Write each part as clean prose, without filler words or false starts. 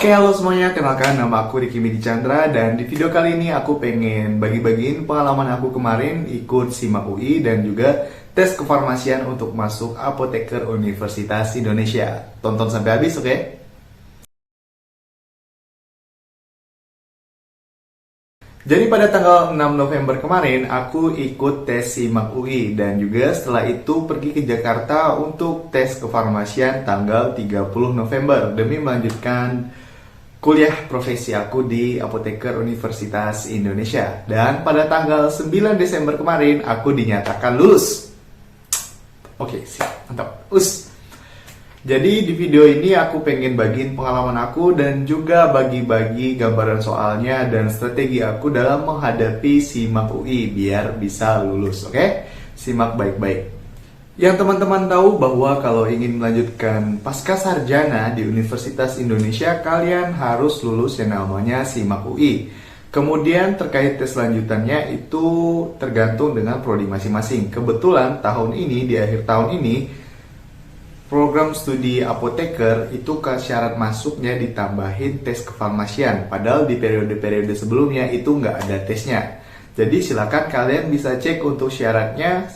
Oke, halo semuanya, kenalkan nama aku Ricky Medi Chandra dan di video kali ini aku pengen bagi-bagiin pengalaman aku kemarin ikut SIMAK UI dan juga tes kefarmasian untuk masuk Apoteker Universitas Indonesia. Tonton sampai habis, oke? Jadi pada tanggal 6 November kemarin aku ikut tes SIMAK UI dan juga setelah itu pergi ke Jakarta untuk tes kefarmasian tanggal 30 November demi melanjutkan kuliah profesi aku di Apoteker Universitas Indonesia. Dan pada tanggal 9 Desember kemarin aku dinyatakan lulus. Oke, siap, mantap. Jadi di video ini aku pengen bagiin pengalaman aku dan juga bagi-bagi gambaran soalnya dan strategi aku dalam menghadapi SIMAK UI biar bisa lulus, oke? Simak baik-baik. Yang teman-teman tahu bahwa kalau ingin melanjutkan pasca sarjana di Universitas Indonesia, kalian harus lulus yang namanya SIMAK UI. Kemudian terkait tes lanjutannya itu tergantung dengan prodi masing-masing. Kebetulan tahun ini, di akhir tahun ini, program studi apoteker itu ke syarat masuknya ditambahin tes kefarmasian. Padahal di periode-periode sebelumnya itu nggak ada tesnya. Jadi silakan kalian bisa cek untuk syaratnya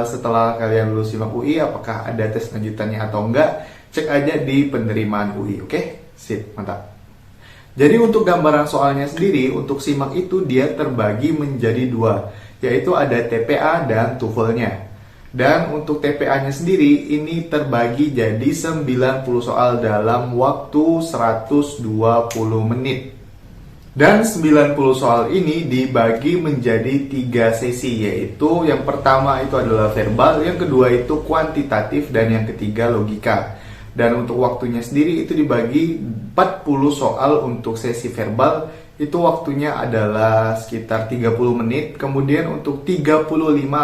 setelah kalian lulus SIMAK UI apakah ada tes lanjutannya atau enggak. Cek aja di penerimaan UI, oke? Sip, mantap. Jadi untuk gambaran soalnya sendiri, untuk SIMAK itu dia terbagi menjadi dua, yaitu ada TPA dan TOEFL-nya. Dan untuk TPA-nya sendiri ini terbagi jadi 90 soal dalam waktu 120 menit. Dan 90 soal ini dibagi menjadi 3 sesi, yaitu yang pertama itu adalah verbal, yang kedua itu kuantitatif, dan yang ketiga logika. Dan untuk waktunya sendiri itu dibagi 40 soal untuk sesi verbal, itu waktunya adalah sekitar 30 menit. Kemudian untuk 35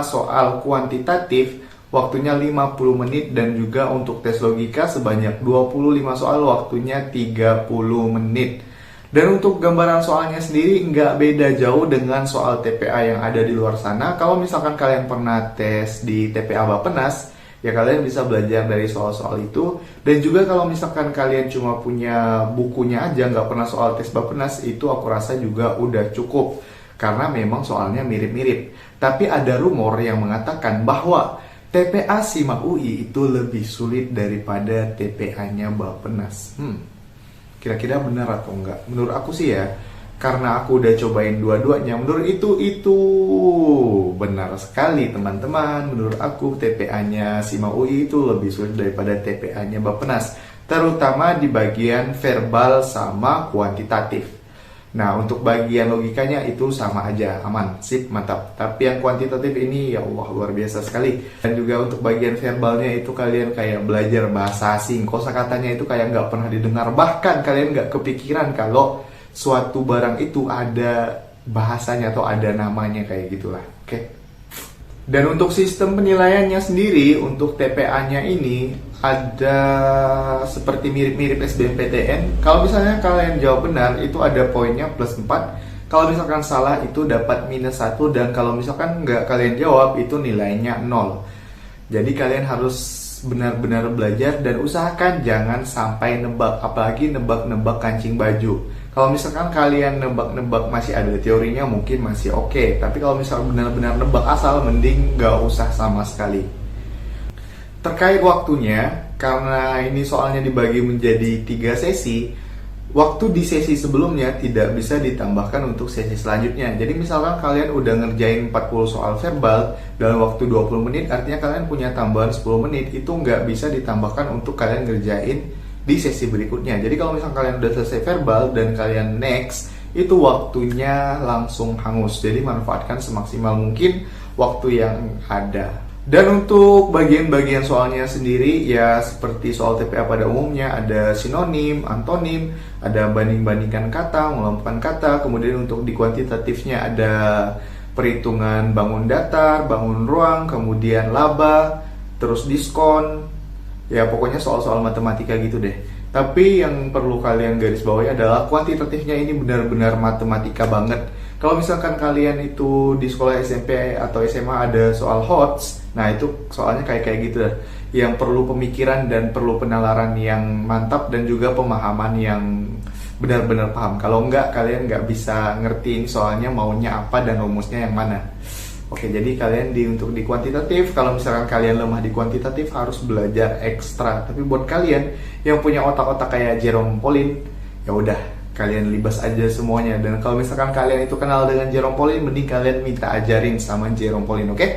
soal kuantitatif waktunya 50 menit dan juga untuk tes logika sebanyak 25 soal waktunya 30 menit. Dan untuk gambaran soalnya sendiri nggak beda jauh dengan soal TPA yang ada di luar sana. Kalau misalkan kalian pernah tes di TPA Bappenas, ya kalian bisa belajar dari soal-soal itu. Dan juga kalau misalkan kalian cuma punya bukunya aja, nggak pernah soal tes Bappenas, itu aku rasa juga udah cukup. Karena memang soalnya mirip-mirip. Tapi ada rumor yang mengatakan bahwa TPA SIMAK UI itu lebih sulit daripada TPA-nya Bappenas. Kira-kira benar atau enggak? Menurut aku sih ya, karena aku udah cobain dua-duanya, menurut itu benar sekali teman-teman. Menurut aku TPA-nya SIMAK UI itu lebih sulit daripada TPA-nya Bappenas, terutama di bagian verbal sama kuantitatif. Nah, untuk bagian logikanya itu sama aja, aman, sip, mantap. Tapi yang kuantitatif ini ya Allah luar biasa sekali. Dan juga untuk bagian verbalnya itu kalian kayak belajar bahasa asing, kosakatanya itu kayak nggak pernah didengar. Bahkan kalian nggak kepikiran kalau suatu barang itu ada bahasanya atau ada namanya kayak gitulah. Oke. Dan untuk sistem penilaiannya sendiri untuk TPA-nya ini ada seperti mirip-mirip SBMPTN. Kalau misalnya kalian jawab benar itu ada poinnya plus 4. Kalau misalkan salah itu dapat minus 1. Dan kalau misalkan nggak kalian jawab itu nilainya 0. Jadi kalian harus benar-benar belajar dan usahakan jangan sampai nebak, apalagi nebak-nebak kancing baju. Kalau misalkan kalian nebak-nebak masih ada teorinya mungkin masih oke. Tapi kalau misalkan benar-benar nebak asal, mending nggak usah sama sekali. Terkait waktunya, karena ini soalnya dibagi menjadi 3 sesi, waktu di sesi sebelumnya tidak bisa ditambahkan untuk sesi selanjutnya. Jadi misalkan kalian udah ngerjain 40 soal verbal dalam waktu 20 menit, artinya kalian punya tambahan 10 menit, itu nggak bisa ditambahkan untuk kalian ngerjain di sesi berikutnya. Jadi kalau misalkan kalian udah selesai verbal dan kalian next, itu waktunya langsung hangus. Jadi manfaatkan semaksimal mungkin waktu yang ada. Dan untuk bagian-bagian soalnya sendiri ya seperti soal TPA pada umumnya ada sinonim, antonim, ada banding-bandingkan kata, mengelompokkan kata. Kemudian untuk di kuantitatifnya ada perhitungan bangun datar, bangun ruang, kemudian laba, terus diskon. Ya pokoknya soal-soal matematika gitu deh. Tapi yang perlu kalian garis bawahi adalah kuantitatifnya ini benar-benar matematika banget. Kalau misalkan kalian itu di sekolah SMP atau SMA ada soal HOTS, nah itu soalnya kayak gitu dah. Yang perlu pemikiran dan perlu penalaran yang mantap dan juga pemahaman yang benar-benar paham. Kalau enggak, kalian nggak bisa ngertiin soalnya maunya apa dan rumusnya yang mana. Oke, jadi kalian untuk di kuantitatif, kalau misalkan kalian lemah di kuantitatif harus belajar ekstra. Tapi buat kalian yang punya otak-otak kayak Jerome Pauline, ya udah kalian libas aja semuanya. Dan kalau misalkan kalian itu kenal dengan Jerome Pauline, mending kalian minta ajarin sama Jerome Pauline, oke?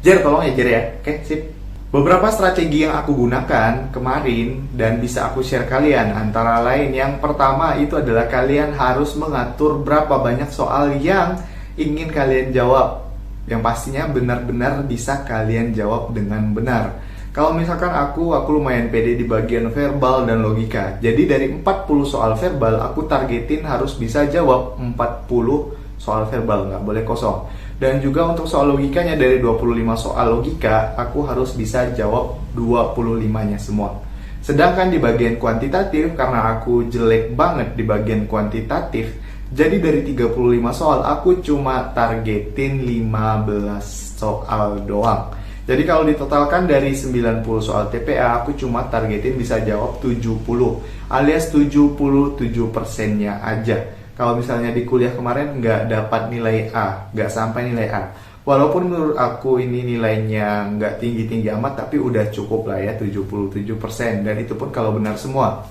Jer, tolong ajar ya. Oke, sip. Beberapa strategi yang aku gunakan kemarin dan bisa aku share kalian, antara lain yang pertama itu adalah kalian harus mengatur berapa banyak soal yang ingin kalian jawab, yang pastinya benar-benar bisa kalian jawab dengan benar. Kalau misalkan aku lumayan pede di bagian verbal dan logika. Jadi dari 40 soal verbal aku targetin harus bisa jawab 40 soal verbal, nggak boleh kosong. Dan juga untuk soal logikanya, dari 25 soal logika aku harus bisa jawab 25-nya semua. Sedangkan di bagian kuantitatif, karena aku jelek banget di bagian kuantitatif, jadi dari 35 soal aku cuma targetin 15 soal doang. Jadi kalau ditotalkan dari 90 soal TPA, aku cuma targetin bisa jawab 70, alias 77%-nya aja. Kalau misalnya di kuliah kemarin nggak dapat nilai A, nggak sampai nilai A. Walaupun menurut aku ini nilainya nggak tinggi-tinggi amat, tapi udah cukup lah ya, 77%. Dan itu pun kalau benar semua.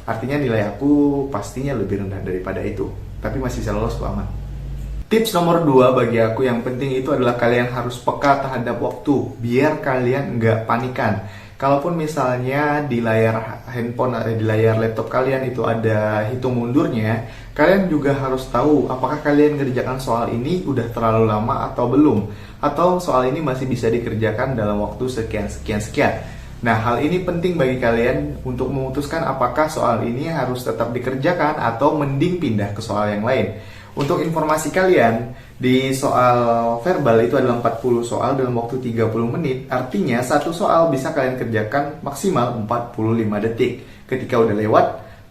Artinya nilai aku pastinya lebih rendah daripada itu. Tapi masih bisa lolos kok, aman. Tips nomor 2 bagi aku yang penting itu adalah kalian harus peka terhadap waktu, biar kalian nggak panikan. Kalaupun misalnya di layar handphone atau di layar laptop kalian itu ada hitung mundurnya, kalian juga harus tahu apakah kalian ngerjakan soal ini udah terlalu lama atau belum, atau soal ini masih bisa dikerjakan dalam waktu sekian. Nah, hal ini penting bagi kalian untuk memutuskan apakah soal ini harus tetap dikerjakan atau mending pindah ke soal yang lain. Untuk informasi kalian, di soal verbal itu adalah 40 soal dalam waktu 30 menit. Artinya satu soal bisa kalian kerjakan maksimal 45 detik. Ketika udah lewat,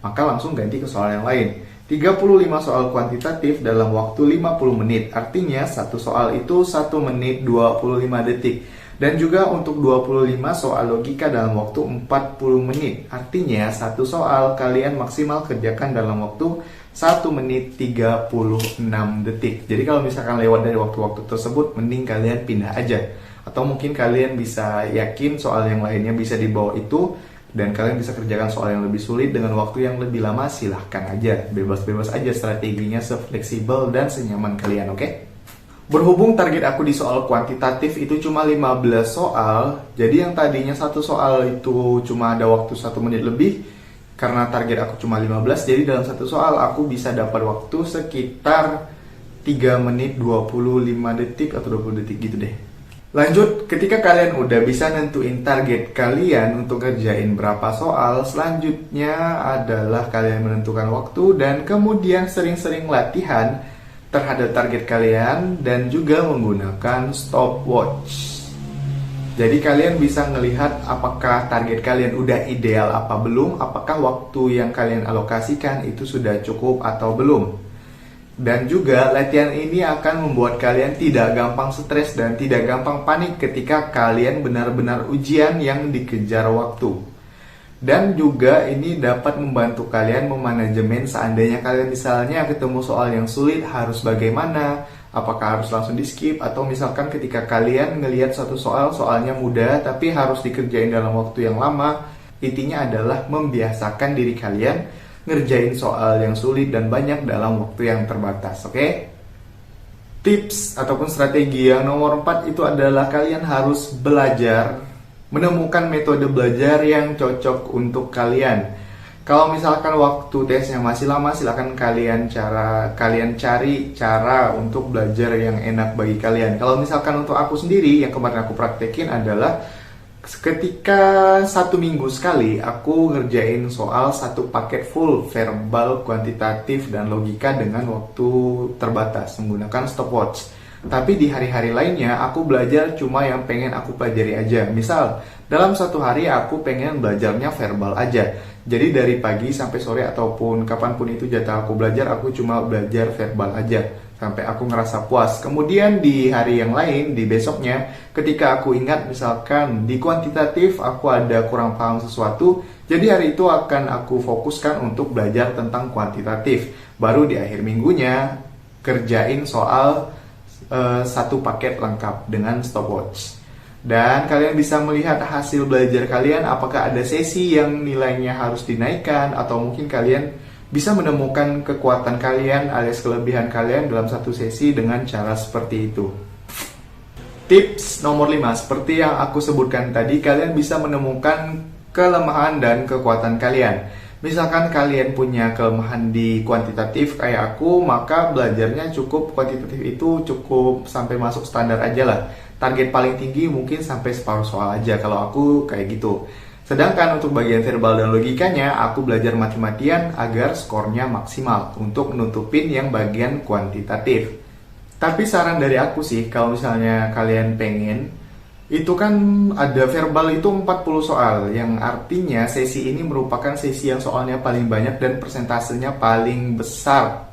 maka langsung ganti ke soal yang lain. 35 soal kuantitatif dalam waktu 50 menit. Artinya satu soal itu 1 menit 25 detik. Dan juga untuk 25 soal logika dalam waktu 40 menit. Artinya satu soal kalian maksimal kerjakan dalam waktu 1 menit 36 detik. Jadi kalau misalkan lewat dari waktu-waktu tersebut, mending kalian pindah aja. Atau mungkin kalian bisa yakin soal yang lainnya bisa di bawah itu, dan kalian bisa kerjakan soal yang lebih sulit dengan waktu yang lebih lama, silahkan aja. Bebas-bebas aja strateginya, se-fleksibel dan senyaman kalian, oke? Berhubung target aku di soal kuantitatif itu cuma 15 soal, jadi yang tadinya satu soal itu cuma ada waktu 1 menit lebih, karena target aku cuma 15, jadi dalam satu soal aku bisa dapat waktu sekitar 3 menit 25 detik atau 20 detik gitu deh. Lanjut, ketika kalian udah bisa nentuin target kalian untuk ngerjain berapa soal, selanjutnya adalah kalian menentukan waktu dan kemudian sering-sering latihan terhadap target kalian dan juga menggunakan stopwatch. Jadi kalian bisa melihat apakah target kalian udah ideal apa belum, apakah waktu yang kalian alokasikan itu sudah cukup atau belum. Dan juga latihan ini akan membuat kalian tidak gampang stres dan tidak gampang panik ketika kalian benar-benar ujian yang dikejar waktu. Dan juga ini dapat membantu kalian memanajemen seandainya kalian misalnya ketemu soal yang sulit harus bagaimana, apakah harus langsung di skip, atau misalkan ketika kalian ngelihat satu soal, soalnya mudah tapi harus dikerjain dalam waktu yang lama. Intinya adalah membiasakan diri kalian ngerjain soal yang sulit dan banyak dalam waktu yang terbatas, oke? Tips ataupun strategi yang nomor 4 itu adalah kalian harus belajar, menemukan metode belajar yang cocok untuk kalian. Kalau misalkan waktu tesnya masih lama, silakan kalian cari cara untuk belajar yang enak bagi kalian. Kalau misalkan untuk aku sendiri, yang kemarin aku praktekin adalah ketika 1 minggu sekali aku ngerjain soal 1 paket full verbal, kuantitatif, dan logika dengan waktu terbatas menggunakan stopwatch. Tapi di hari-hari lainnya aku belajar cuma yang pengen aku pelajari aja. Misal, dalam satu hari aku pengen belajarnya verbal aja. Jadi dari pagi sampai sore ataupun kapanpun itu jatah aku belajar, aku cuma belajar verbal aja sampai aku ngerasa puas. Kemudian di hari yang lain, di besoknya, ketika aku ingat misalkan di kuantitatif aku ada kurang paham sesuatu, jadi hari itu akan aku fokuskan untuk belajar tentang kuantitatif. Baru di akhir minggunya kerjain soal satu paket lengkap dengan stopwatch. Dan kalian bisa melihat hasil belajar kalian, apakah ada sesi yang nilainya harus dinaikkan, atau mungkin kalian bisa menemukan kekuatan kalian alias kelebihan kalian dalam satu sesi dengan cara seperti itu. Tips nomor 5, seperti yang aku sebutkan tadi, kalian bisa menemukan kelemahan dan kekuatan kalian. Misalkan kalian punya kelemahan di kuantitatif kayak aku, maka belajarnya cukup kuantitatif itu cukup sampai masuk standar aja lah. Target paling tinggi mungkin sampai separuh soal aja kalau aku kayak gitu. Sedangkan untuk bagian verbal dan logikanya, aku belajar mati-matian agar skornya maksimal untuk menutupin yang bagian kuantitatif. Tapi saran dari aku sih, kalau misalnya kalian pengen, itu kan ada verbal itu 40 soal, yang artinya sesi ini merupakan sesi yang soalnya paling banyak dan persentasenya paling besar.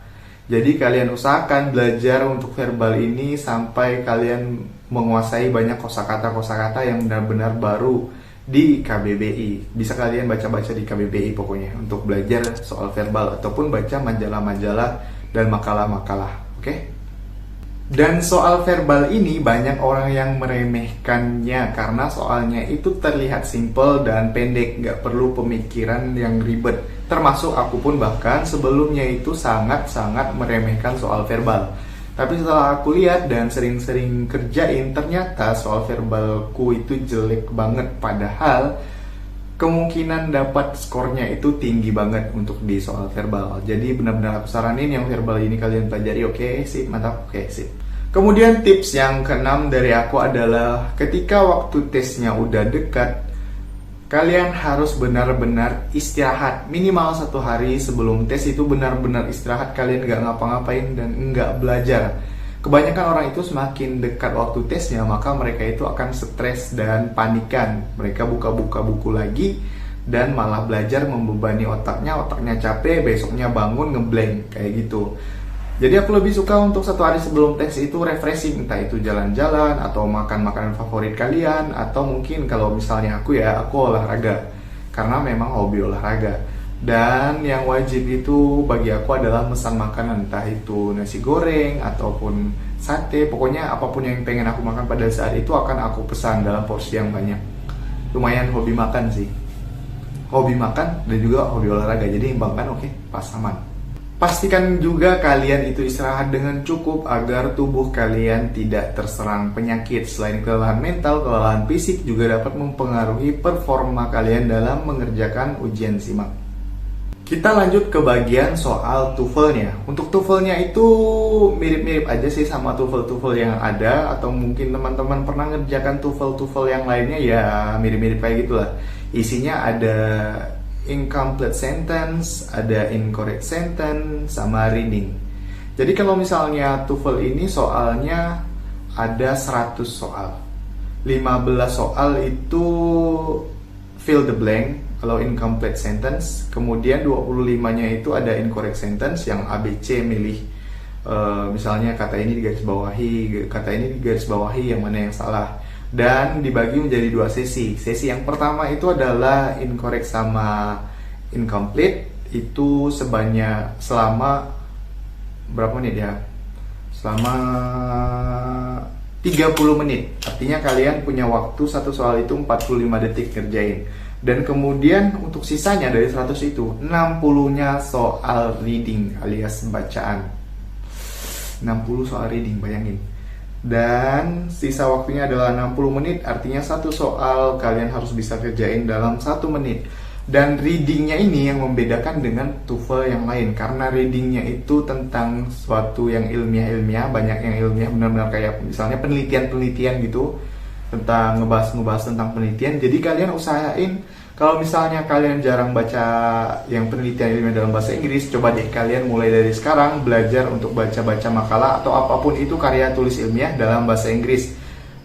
Jadi kalian usahakan belajar untuk verbal ini sampai kalian menguasai banyak kosakata-kosakata yang benar-benar baru di KBBI. Bisa kalian baca-baca di KBBI pokoknya untuk belajar soal verbal, ataupun baca majalah-majalah dan makalah-makalah. Oke? Dan soal verbal ini banyak orang yang meremehkannya karena soalnya itu terlihat simple dan pendek, gak perlu pemikiran yang ribet. Termasuk aku pun bahkan sebelumnya itu sangat-sangat meremehkan soal verbal. Tapi setelah aku lihat dan sering-sering kerjain, ternyata soal verbalku itu jelek banget. Padahal kemungkinan dapat skornya itu tinggi banget untuk di soal verbal. Jadi benar-benar aku saranin yang verbal ini kalian pelajari. Oke, sip, mantap. Oke, sip. Kemudian tips yang keenam dari aku adalah ketika waktu tesnya udah dekat, kalian harus benar-benar istirahat. Minimal 1 hari sebelum tes itu benar-benar istirahat. Kalian nggak ngapa-ngapain dan nggak belajar. Kebanyakan orang itu semakin dekat waktu tesnya, maka mereka itu akan stres dan panikan. Mereka buka-buka buku lagi dan malah belajar membebani otaknya capek, besoknya bangun ngeblank kayak gitu. Jadi aku lebih suka untuk 1 hari sebelum tes itu refreshing, entah itu jalan-jalan atau makan makanan favorit kalian, atau mungkin kalau misalnya aku olahraga karena memang hobi olahraga. Dan yang wajib itu bagi aku adalah mesan makanan, entah itu nasi goreng ataupun sate, pokoknya apapun yang pengen aku makan pada saat itu akan aku pesan dalam porsi yang banyak. Lumayan hobi makan sih, hobi makan dan juga hobi olahraga, jadi imbangkan. Oke, pas aman. Pastikan juga kalian itu istirahat dengan cukup agar tubuh kalian tidak terserang penyakit. Selain kelelahan mental, kelelahan fisik juga dapat mempengaruhi performa kalian dalam mengerjakan ujian SIMAK. Kita lanjut ke bagian soal TOEFL-nya. Untuk TOEFL-nya itu mirip-mirip aja sih sama TOEFL yang ada, atau mungkin teman-teman pernah ngerjakan TOEFL yang lainnya, ya mirip-mirip kayak gitulah. Isinya ada incomplete sentence, ada incorrect sentence, sama reading. Jadi kalau misalnya TOEFL ini soalnya ada 100 soal. 15 soal itu fill the blank kalau incomplete sentence, kemudian 25-nya itu ada incorrect sentence yang ABC milih. Misalnya kata ini digarisbawahi, kata ini digarisbawahi, yang mana yang salah. Dan dibagi menjadi 2 sesi. Sesi yang pertama itu adalah incorrect sama incomplete, itu selama berapa menit ya? Selama 30 menit. Artinya kalian punya waktu satu soal itu 45 detik kerjain. Dan kemudian untuk sisanya dari 100 itu 60-nya soal reading alias bacaan. 60 soal reading, bayangin. Dan sisa waktunya adalah 60 menit, artinya satu soal kalian harus bisa kerjain dalam 1 menit. Dan readingnya ini yang membedakan dengan TOEFL yang lain, karena readingnya itu tentang suatu yang ilmiah-ilmiah, banyak yang ilmiah benar-benar kayak misalnya penelitian-penelitian gitu, tentang ngebahas tentang penelitian. Jadi kalian usahain Kalau misalnya kalian jarang baca yang penelitian ilmiah dalam bahasa Inggris, coba deh kalian mulai dari sekarang belajar untuk baca-baca makalah atau apapun itu karya tulis ilmiah dalam bahasa Inggris.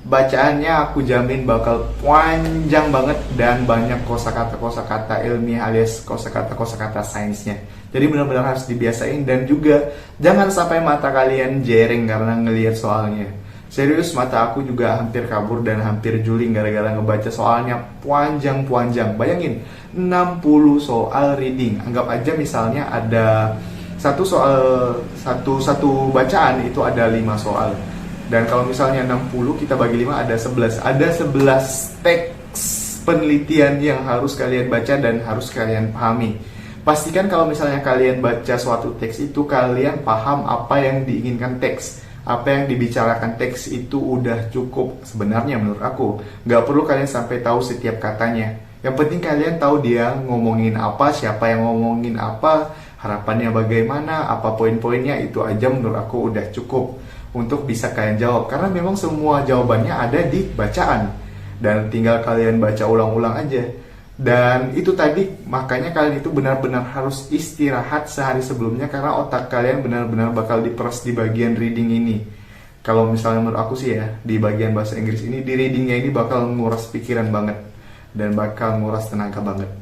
Bacaannya aku jamin bakal panjang banget dan banyak kosakata ilmiah alias kosakata sainsnya. Jadi benar-benar harus dibiasain dan juga jangan sampai mata kalian jereng karena ngelihat soalnya. Serius, mata aku juga hampir kabur dan hampir juling gara-gara ngebaca soalnya panjang-panjang. Bayangin, 60 soal reading. Anggap aja misalnya ada satu bacaan itu ada 5 soal. Dan kalau misalnya 60 kita bagi 5 ada 11. Ada 11 teks penelitian yang harus kalian baca dan harus kalian pahami. Pastikan kalau misalnya kalian baca suatu teks itu kalian paham apa yang diinginkan teks. Apa yang dibicarakan teks itu udah cukup sebenarnya menurut aku. Nggak perlu kalian sampai tahu setiap katanya. Yang penting kalian tahu dia ngomongin apa, siapa yang ngomongin apa, harapannya bagaimana, apa poin-poinnya, itu aja menurut aku udah cukup untuk bisa kalian jawab. Karena memang semua jawabannya ada di bacaan. Dan tinggal kalian baca ulang-ulang aja. Dan itu tadi, makanya kalian itu benar-benar harus istirahat sehari sebelumnya karena otak kalian benar-benar bakal diperas di bagian reading ini. Kalau misalnya menurut aku sih ya, di bagian bahasa Inggris ini, di readingnya ini bakal nguras pikiran banget dan bakal nguras tenaga banget.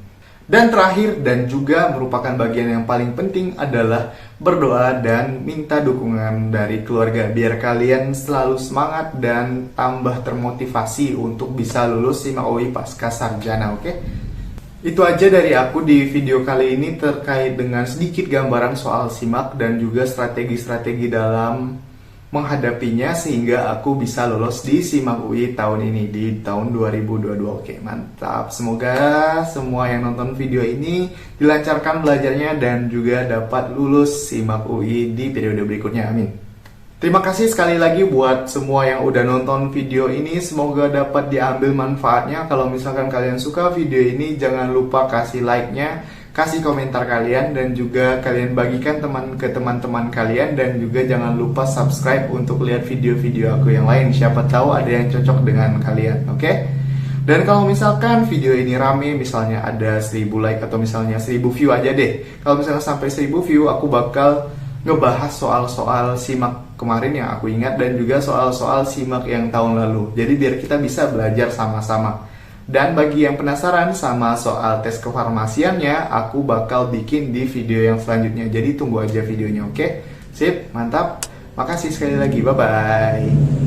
Dan terakhir dan juga merupakan bagian yang paling penting adalah berdoa dan minta dukungan dari keluarga biar kalian selalu semangat dan tambah termotivasi untuk bisa lulus SIMAK UI pasca sarjana, oke? Itu aja dari aku di video kali ini terkait dengan sedikit gambaran soal SIMAK dan juga strategi-strategi dalam menghadapinya sehingga aku bisa lolos di SIMAK UI tahun ini di tahun 2022. Oke, mantap. Semoga semua yang nonton video ini dilancarkan belajarnya dan juga dapat lulus SIMAK UI di periode berikutnya. Amin. Terima kasih sekali lagi buat semua yang udah nonton video ini. Semoga dapat diambil manfaatnya. Kalau misalkan kalian suka video ini, jangan lupa kasih like-nya, kasih komentar kalian, dan juga kalian bagikan ke teman-teman kalian. Dan juga jangan lupa subscribe untuk lihat video-video aku yang lain. Siapa tahu ada yang cocok dengan kalian, oke? Dan kalau misalkan video ini rame, misalnya ada 1000 like atau misalnya 1000 view aja deh. Kalau misalnya sampai 1000 view, aku bakal ngebahas soal-soal SIMAK kemarin yang aku ingat dan juga soal-soal SIMAK yang tahun lalu. Jadi biar kita bisa belajar sama-sama. Dan bagi yang penasaran sama soal tes kefarmasiannya, aku bakal bikin di video yang selanjutnya. Jadi tunggu aja videonya, oke? Sip, mantap. Makasih sekali lagi, bye-bye.